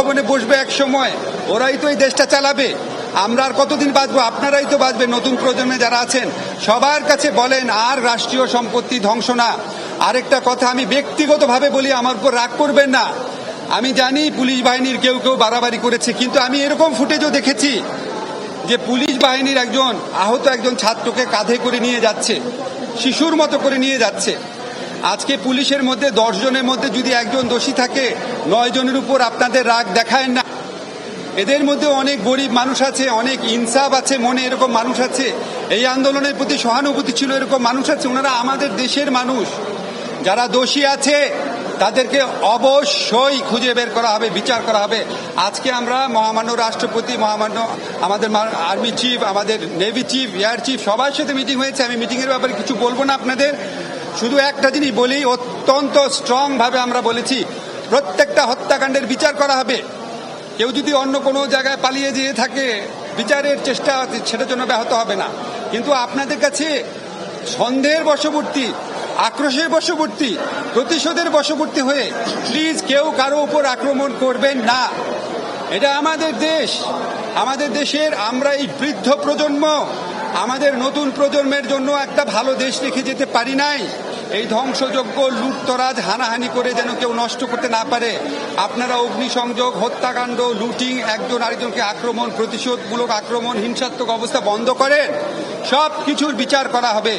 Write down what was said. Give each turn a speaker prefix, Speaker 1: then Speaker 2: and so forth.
Speaker 1: ভবনে বসবে এক সময়, ওরাই তো এই দেশটা চালাবে। আমরা আর কতদিন বাঁচবো? আপনারাই তো বাঁচবেন, নতুন প্রজন্মে যারা আছেন সবার কাছে বলেন আর রাষ্ট্রীয় সম্পত্তি ধ্বংস না। আরেকটা কথা আমি ব্যক্তিগতভাবে বলি, আমার উপর রাগ করবেন না। আমি জানি পুলিশ বাহিনীর কেউ কেউ বাড়াবাড়ি করেছে, কিন্তু আমি এরকম ফুটেজও দেখেছি যে পুলিশ বাহিনীর আহত একজন ছাত্রকে কাঁধে করে নিয়ে যাচ্ছে, শিশুর মতো করে নিয়ে যাচ্ছে। আজকে পুলিশের মধ্যে 10 জনের মধ্যে যদি একজন দোষী থাকে, 9 জনের উপর আপনাদের রাগ দেখায় না। এদের মধ্যে অনেক গরিব মানুষ আছে, অনেক ইনসাফ আছে মনে, এরকম মানুষ আছে, এই আন্দোলনের প্রতি সহানুভূতি ছিল এরকম মানুষ আছে। ওনারা আমাদের দেশের মানুষ। যারা দোষী আছে তাদেরকে অবশ্যই খুঁজে বের করা হবে, বিচার করা হবে। আজকে আমরা মহামান্য রাষ্ট্রপতি, মহামান্য আমাদের আর্মি চিফ, আমাদের নেভি চিফ, এয়ার চিফ সবার সাথে মিটিং হয়েছে। আমি মিটিংয়ের ব্যাপারে কিছু বলবো না আপনাদের, শুধু একটা জিনিস বলি, অত্যন্ত স্ট্রং ভাবে আমরা বলেছি প্রত্যেকটা হত্যাকাণ্ডের বিচার করা হবে। কেউ যদি অন্য কোনো জায়গায় পালিয়ে যেয়ে থাকে, বিচারের চেষ্টা সেটার জন্য ব্যাহত হবে না। কিন্তু আপনাদের কাছে সন্দেহের বশবর্তী, আক্রোশের বশবর্তী, প্রতিশোধের বশবর্তী হয়ে প্লিজ কেউ কারো উপর আক্রমণ করবেন না। এটা আমাদের দেশ, আমাদের দেশের আমরা এই বৃদ্ধ প্রজন্ম আমাদের নতুন প্রজন্মের জন্য একটা ভালো দেশ রেখে যেতে পারি নাই। এই ধ্বংসযজ্ঞ, লুটতরাজ, হানাহানি করে যেন কেউ নষ্ট করতে না পারে। আপনারা অগ্নিসংযোগ, হত্যাকাণ্ড, লুটিং, একজন আরেকজনকে আক্রমণ, প্রতিশোধমূলক আক্রমণ, হিংসাত্মক অবস্থা বন্ধ করেন। সব কিছুর বিচার করা হবে।